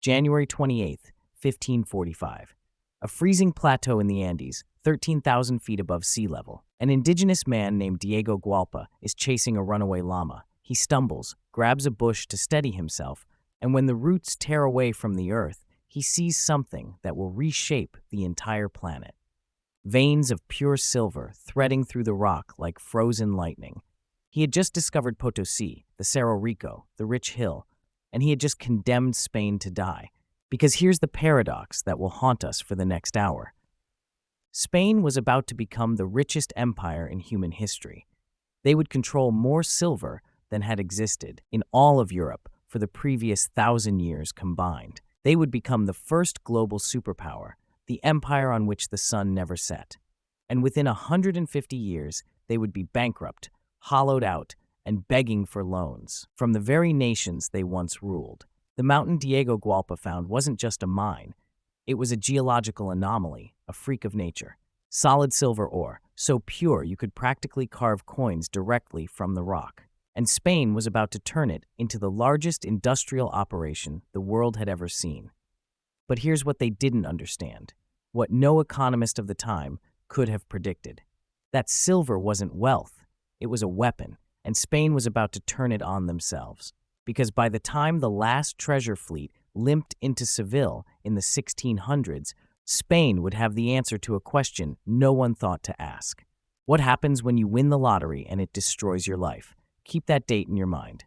January 28th, 1545. A freezing plateau in the Andes, 13,000 feet above sea level. An indigenous man named Diego Gualpa is chasing a runaway llama. He stumbles, grabs a bush to steady himself, and when the roots tear away from the earth, he sees something that will reshape the entire planet. Veins of pure silver threading through the rock like frozen lightning. He had just discovered Potosí, the Cerro Rico, the rich hill, and he had just condemned Spain to die. Because here's the paradox that will haunt us for the next hour. Spain was about to become the richest empire in human history. They would control more silver than had existed in all of Europe for the previous 1,000 years combined. They would become the first global superpower, the empire on which the sun never set. And within 150 years, they would be bankrupt, hollowed out, and begging for loans from the very nations they once ruled. The mountain Diego Gualpa found wasn't just a mine. It was a geological anomaly, a freak of nature. Solid silver ore, so pure you could practically carve coins directly from the rock. And Spain was about to turn it into the largest industrial operation the world had ever seen. But here's what they didn't understand, what no economist of the time could have predicted. That silver wasn't wealth, it was a weapon, and Spain was about to turn it on themselves. Because by the time the last treasure fleet limped into Seville in the 1600s, Spain would have the answer to a question no one thought to ask. What happens when you win the lottery and it destroys your life? Keep that date in your mind.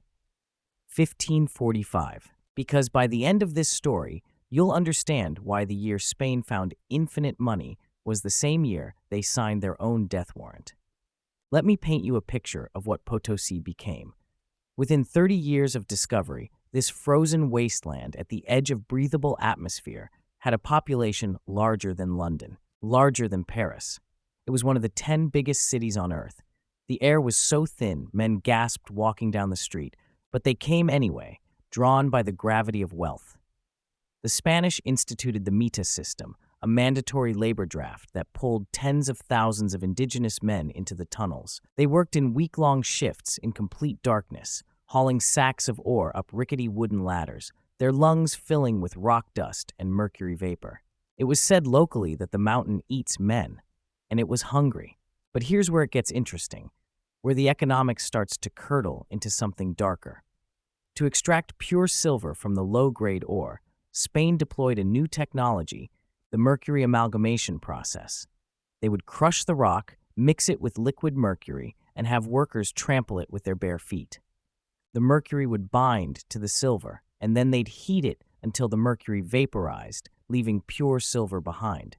1545. Because by the end of this story, you'll understand why the year Spain found infinite money was the same year they signed their own death warrant. Let me paint you a picture of what Potosí became. Within 30 years of discovery, this frozen wasteland at the edge of breathable atmosphere had a population larger than London, larger than Paris. It was one of the 10 biggest cities on Earth. The air was so thin, men gasped walking down the street, but they came anyway, drawn by the gravity of wealth. The Spanish instituted the mita system, a mandatory labor draft that pulled tens of thousands of indigenous men into the tunnels. They worked in week-long shifts in complete darkness, hauling sacks of ore up rickety wooden ladders, their lungs filling with rock dust and mercury vapor. It was said locally that the mountain eats men, and it was hungry. But here's where it gets interesting, where the economics starts to curdle into something darker. To extract pure silver from the low-grade ore, Spain deployed a new technology, the mercury amalgamation process. They would crush the rock, mix it with liquid mercury, and have workers trample it with their bare feet. The mercury would bind to the silver, and then they'd heat it until the mercury vaporized, leaving pure silver behind.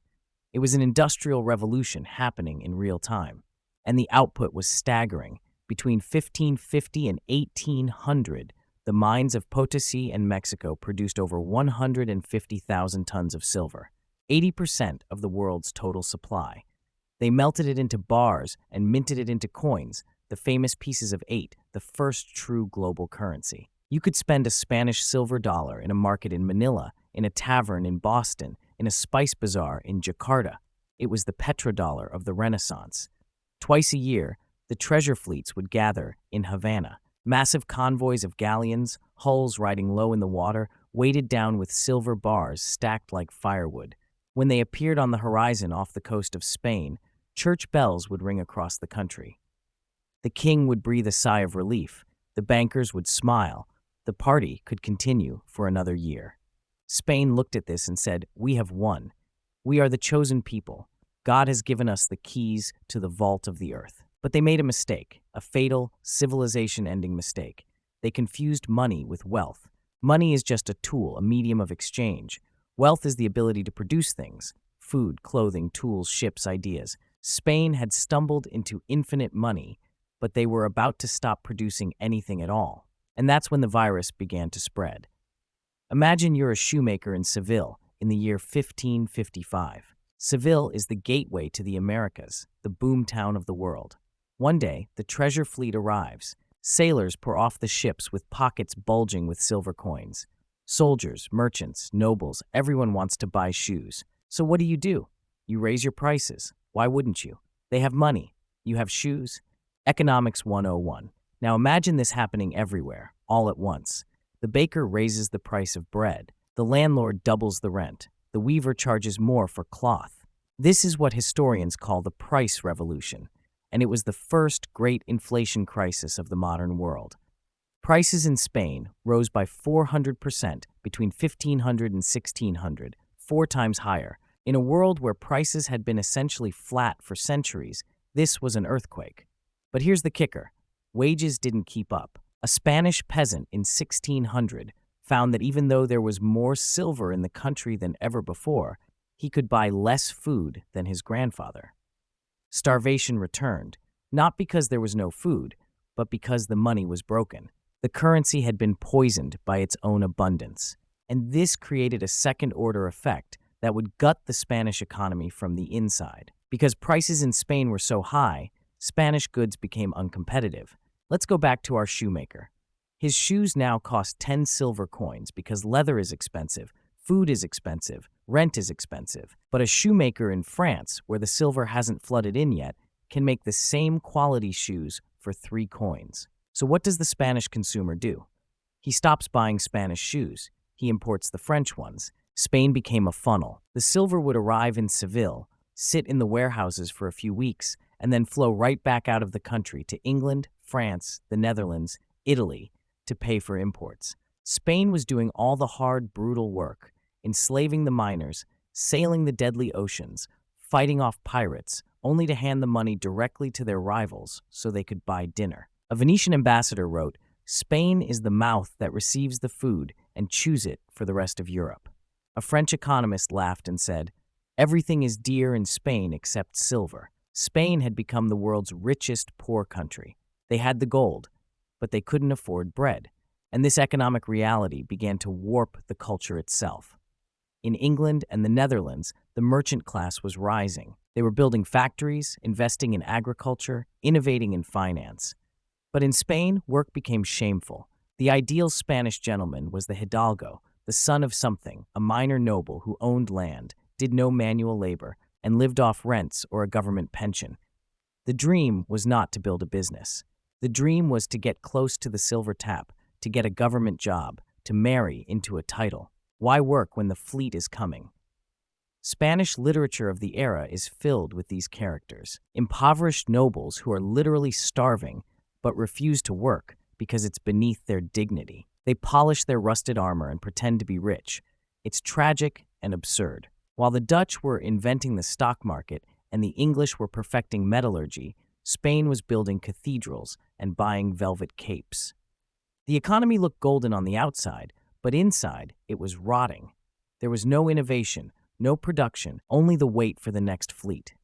It was an industrial revolution happening in real time, and the output was staggering. Between 1550 and 1800, the mines of Potosí and Mexico produced over 150,000 tons of silver, 80% of the world's total supply. They melted it into bars and minted it into coins, the famous pieces of 8, the first true global currency. You could spend a Spanish silver dollar in a market in Manila, in a tavern in Boston, in a spice bazaar in Jakarta. It was the petrodollar of the Renaissance. Twice a year, the treasure fleets would gather in Havana. Massive convoys of galleons, hulls riding low in the water, weighted down with silver bars stacked like firewood. When they appeared on the horizon off the coast of Spain, church bells would ring across the country. The king would breathe a sigh of relief. The bankers would smile. The party could continue for another year. Spain looked at this and said, "We have won. We are the chosen people. God has given us the keys to the vault of the earth." But they made a mistake, a fatal, civilization-ending mistake. They confused money with wealth. Money is just a tool, a medium of exchange. Wealth is the ability to produce things: food, clothing, tools, ships, ideas. Spain had stumbled into infinite money, but they were about to stop producing anything at all. And that's when the virus began to spread. Imagine you're a shoemaker in Seville in the year 1555. Seville is the gateway to the Americas, the boomtown of the world. One day, the treasure fleet arrives. Sailors pour off the ships with pockets bulging with silver coins. Soldiers, merchants, nobles, everyone wants to buy shoes. So what do? You raise your prices. Why wouldn't you? They have money. You have shoes. Economics 101. Now imagine this happening everywhere, all at once. The baker raises the price of bread. The landlord doubles the rent. The weaver charges more for cloth. This is what historians call the price revolution, and it was the first great inflation crisis of the modern world. Prices in Spain rose by 400% between 1500 and 1600, 4 times higher. In a world where prices had been essentially flat for centuries, this was an earthquake. But here's the kicker. Wages didn't keep up. A Spanish peasant in 1600 found that even though there was more silver in the country than ever before, he could buy less food than his grandfather. Starvation returned, not because there was no food, but because the money was broken. The currency had been poisoned by its own abundance, and this created a second-order effect that would gut the Spanish economy from the inside. Because prices in Spain were so high, Spanish goods became uncompetitive. Let's go back to our shoemaker. His shoes now cost 10 silver coins because leather is expensive, food is expensive, rent is expensive. But a shoemaker in France, where the silver hasn't flooded in yet, can make the same quality shoes for 3 coins. So what does the Spanish consumer do? He stops buying Spanish shoes. He imports the French ones. Spain became a funnel. The silver would arrive in Seville, sit in the warehouses for a few weeks, and then flow right back out of the country to England, France, the Netherlands, Italy, to pay for imports. Spain was doing all the hard, brutal work, enslaving the miners, sailing the deadly oceans, fighting off pirates, only to hand the money directly to their rivals so they could buy dinner. A Venetian ambassador wrote, "Spain is the mouth that receives the food and chews it for the rest of Europe." A French economist laughed and said, "Everything is dear in Spain except silver." Spain had become the world's richest poor country. They had the gold, but they couldn't afford bread, and this economic reality began to warp the culture itself. In England and the Netherlands, the merchant class was rising. They were building factories, investing in agriculture, innovating in finance. But in Spain, work became shameful. The ideal Spanish gentleman was the hidalgo, the son of something, a minor noble who owned land, did no manual labor, and lived off rents or a government pension. The dream was not to build a business. The dream was to get close to the silver tap, to get a government job, to marry into a title. Why work when the fleet is coming? Spanish literature of the era is filled with these characters. Impoverished nobles who are literally starving but refuse to work because it's beneath their dignity. They polish their rusted armor and pretend to be rich. It's tragic and absurd. While the Dutch were inventing the stock market and the English were perfecting metallurgy, Spain was building cathedrals and buying velvet capes. The economy looked golden on the outside, but inside it was rotting. There was no innovation, no production, only the wait for the next fleet.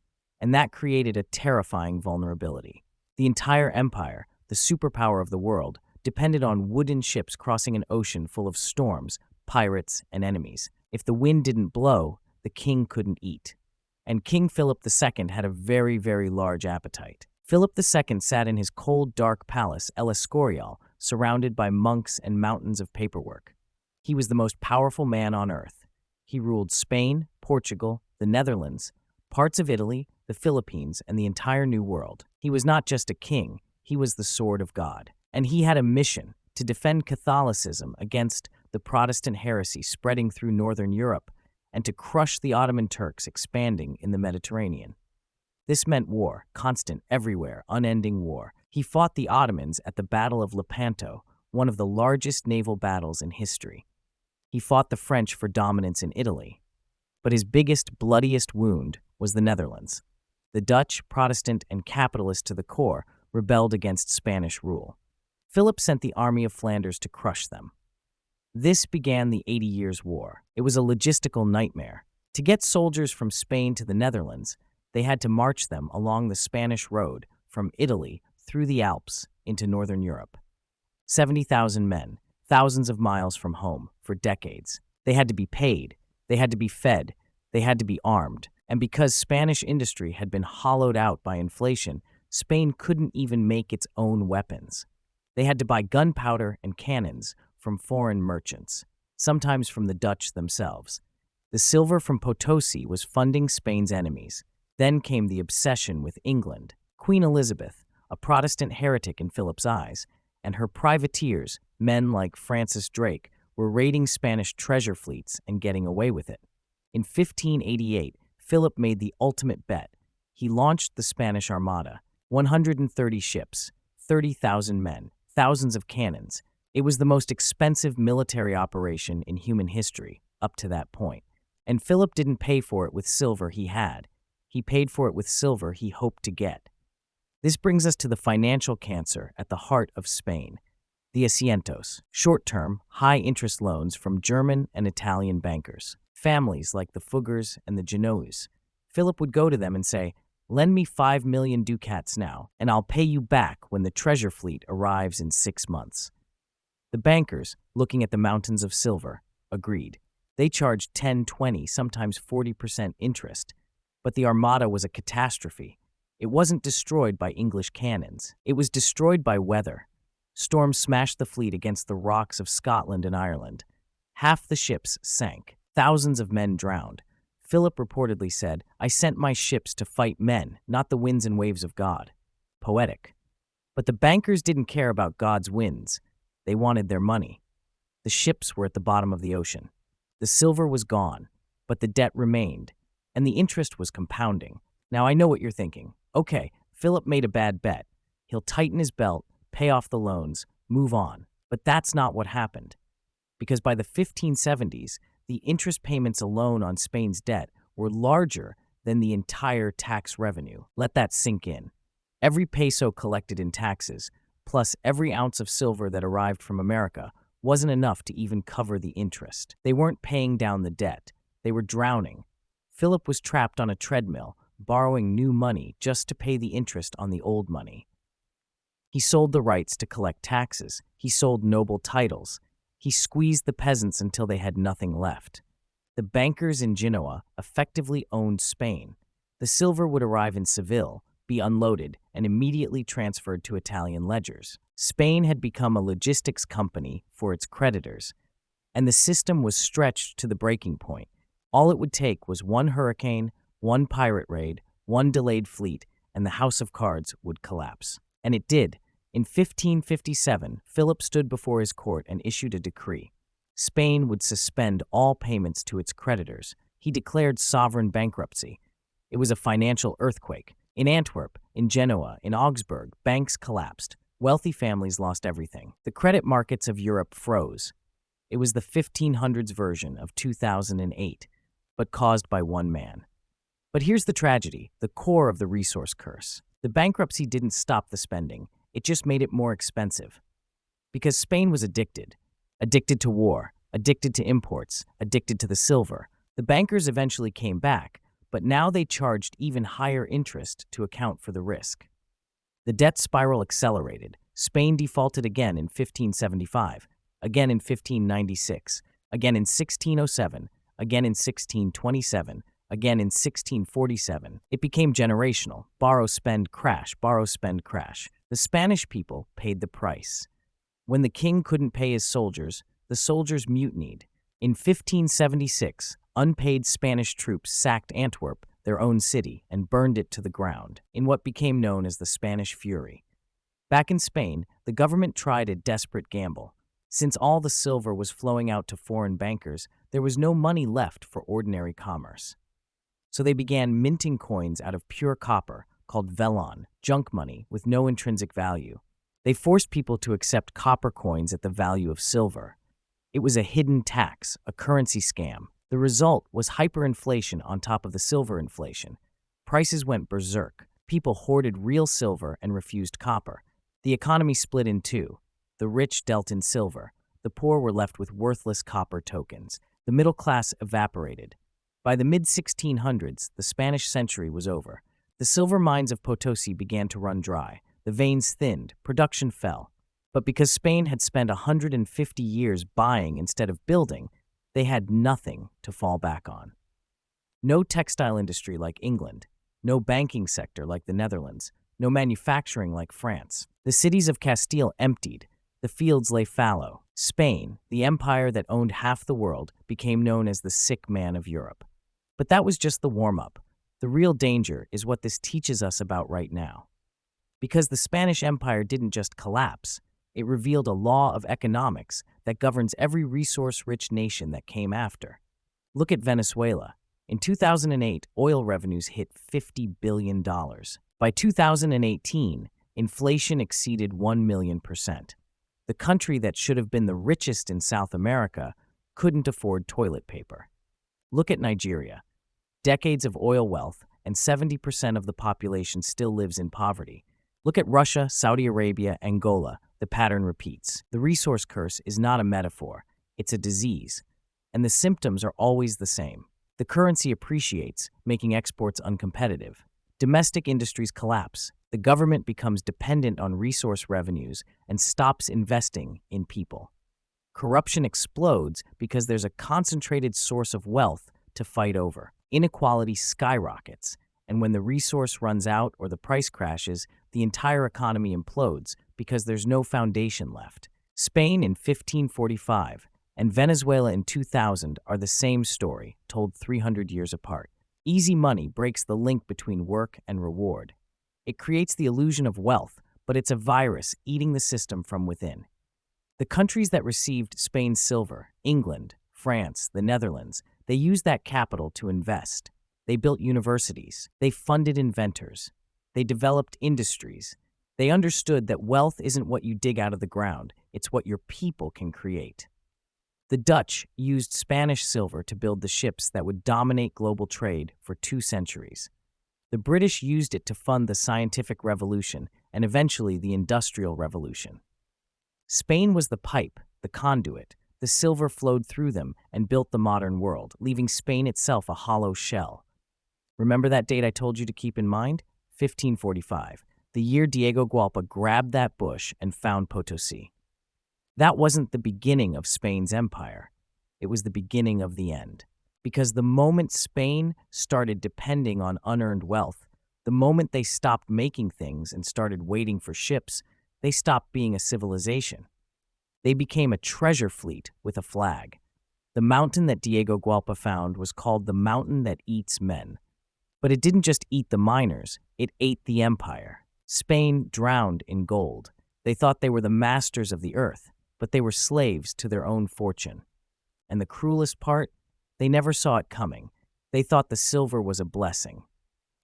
And that created a terrifying vulnerability. The entire empire, the superpower of the world, depended on wooden ships crossing an ocean full of storms, pirates, and enemies. If the wind didn't blow, the king couldn't eat. And King Philip II had a very, very large appetite. Philip II sat in his cold, dark palace, El Escorial, surrounded by monks and mountains of paperwork. He was the most powerful man on earth. He ruled Spain, Portugal, the Netherlands, parts of Italy, the Philippines, and the entire New World. He was not just a king, he was the sword of God. And he had a mission to defend Catholicism against the Protestant heresy spreading through northern Europe and to crush the Ottoman Turks expanding in the Mediterranean. This meant war, constant, everywhere, unending war. He fought the Ottomans at the Battle of Lepanto, one of the largest naval battles in history. He fought the French for dominance in Italy. But his biggest, bloodiest wound was the Netherlands. The Dutch, Protestant, and capitalist to the core rebelled against Spanish rule. Philip sent the Army of Flanders to crush them. This began the 80 Years' War. It was a logistical nightmare. To get soldiers from Spain to the Netherlands, they had to march them along the Spanish road from Italy through the Alps into northern Europe. 70,000 men, thousands of miles from home, for decades. They had to be paid, they had to be fed, they had to be armed. And because Spanish industry had been hollowed out by inflation, Spain couldn't even make its own weapons. They had to buy gunpowder and cannons from foreign merchants, sometimes from the Dutch themselves. The silver from Potosí was funding Spain's enemies. Then came the obsession with England. Queen Elizabeth, a Protestant heretic in Philip's eyes, and her privateers, men like Francis Drake, were raiding Spanish treasure fleets and getting away with it. In 1588, Philip made the ultimate bet. He launched the Spanish Armada, 130 ships, 30,000 men, thousands of cannons. It was the most expensive military operation in human history up to that point. And Philip didn't pay for it with silver he had. He paid for it with silver he hoped to get. This brings us to the financial cancer at the heart of Spain, the asientos, short-term, high-interest loans from German and Italian bankers. Families like the Fuggers and the Genoese. Philip would go to them and say, "Lend me 5 million ducats now, and I'll pay you back when the treasure fleet arrives in 6 months." The bankers, looking at the mountains of silver, agreed. They charged 10, 20, sometimes 40% interest. But the Armada was a catastrophe. It wasn't destroyed by English cannons. It was destroyed by weather. Storms smashed the fleet against the rocks of Scotland and Ireland. Half the ships sank. Thousands of men drowned. Philip reportedly said, "I sent my ships to fight men, not the winds and waves of God." Poetic. But the bankers didn't care about God's winds. They wanted their money. The ships were at the bottom of the ocean. The silver was gone, but the debt remained, and the interest was compounding. Now I know what you're thinking. Okay, Philip made a bad bet. He'll tighten his belt, pay off the loans, move on. But that's not what happened. Because by the 1570s, the interest payments alone on Spain's debt were larger than the entire tax revenue. Let that sink in. Every peso collected in taxes, plus every ounce of silver that arrived from America, wasn't enough to even cover the interest. They weren't paying down the debt. They were drowning. Philip was trapped on a treadmill, borrowing new money just to pay the interest on the old money. He sold the rights to collect taxes. He sold noble titles. He squeezed the peasants until they had nothing left. The bankers in Genoa effectively owned Spain. The silver would arrive in Seville, be unloaded, and immediately transferred to Italian ledgers. Spain had become a logistics company for its creditors, and the system was stretched to the breaking point. All it would take was one hurricane, one pirate raid, one delayed fleet, and the house of cards would collapse. And it did. In 1557, Philip stood before his court and issued a decree. Spain would suspend all payments to its creditors. He declared sovereign bankruptcy. It was a financial earthquake. In Antwerp, in Genoa, in Augsburg, banks collapsed. Wealthy families lost everything. The credit markets of Europe froze. It was the 1500s version of 2008, but caused by one man. But here's the tragedy, the core of the resource curse. The bankruptcy didn't stop the spending. It just made it more expensive. Because Spain was addicted. Addicted to war, addicted to imports, addicted to the silver. The bankers eventually came back, but now they charged even higher interest to account for the risk. The debt spiral accelerated. Spain defaulted again in 1575, again in 1596, again in 1607, again in 1627, again in 1647. It became generational. Borrow, spend, crash. Borrow, spend, crash. The Spanish people paid the price. When the king couldn't pay his soldiers, the soldiers mutinied. In 1576, unpaid Spanish troops sacked Antwerp, their own city, and burned it to the ground, in what became known as the Spanish Fury. Back in Spain, the government tried a desperate gamble. Since all the silver was flowing out to foreign bankers, there was no money left for ordinary commerce. So they began minting coins out of pure copper, called vellon, junk money with no intrinsic value. They forced people to accept copper coins at the value of silver. It was a hidden tax, a currency scam. The result was hyperinflation on top of the silver inflation. Prices went berserk. People hoarded real silver and refused copper. The economy split in two. The rich dealt in silver. The poor were left with worthless copper tokens. The middle class evaporated. By the mid-1600s, the Spanish century was over. The silver mines of Potosí began to run dry. The veins thinned. Production fell. But because Spain had spent 150 years buying instead of building, they had nothing to fall back on. No textile industry like England, no banking sector like the Netherlands, no manufacturing like France. The cities of Castile emptied, the fields lay fallow. Spain, the empire that owned half the world, became known as the sick man of Europe. But that was just the warm-up. The real danger is what this teaches us about right now. Because the Spanish Empire didn't just collapse, It revealed a law of economics that governs every resource-rich nation that came after. Look at Venezuela. In 2008, oil revenues hit $50 billion. By 2018, inflation exceeded 1 million%. The country that should have been the richest in South America couldn't afford toilet paper. Look at Nigeria. Decades of oil wealth, and 70% of the population still lives in poverty. Look at Russia, Saudi Arabia, Angola. The pattern repeats. The resource curse is not a metaphor, it's a disease. And the symptoms are always the same. The currency appreciates, making exports uncompetitive. Domestic industries collapse. The government becomes dependent on resource revenues and stops investing in people. Corruption explodes because there's a concentrated source of wealth to fight over. Inequality skyrockets, and when the resource runs out or the price crashes, the entire economy implodes because there's no foundation left. Spain in 1545 and Venezuela in 2000 are the same story, told 300 years apart. Easy money breaks the link between work and reward. It creates the illusion of wealth, but it's a virus eating the system from within. The countries that received Spain's silver, England, France, the Netherlands, they used that capital to invest. They built universities. They funded inventors. They developed industries. They understood that wealth isn't what you dig out of the ground, it's what your people can create. The Dutch used Spanish silver to build the ships that would dominate global trade for 2 centuries. The British used it to fund the scientific revolution and eventually the industrial revolution. Spain was the pipe, the conduit. The silver flowed through them and built the modern world, leaving Spain itself a hollow shell. Remember that date I told you to keep in mind? 1545, the year Diego Gualpa grabbed that bush and found Potosí. That wasn't the beginning of Spain's empire. It was the beginning of the end. Because the moment Spain started depending on unearned wealth, the moment they stopped making things and started waiting for ships, they stopped being a civilization. They became a treasure fleet with a flag. The mountain that Diego Gualpa found was called the mountain that eats men. But it didn't just eat the miners, it ate the empire. Spain drowned in gold. They thought they were the masters of the earth, but they were slaves to their own fortune. And the cruelest part, they never saw it coming. They thought the silver was a blessing.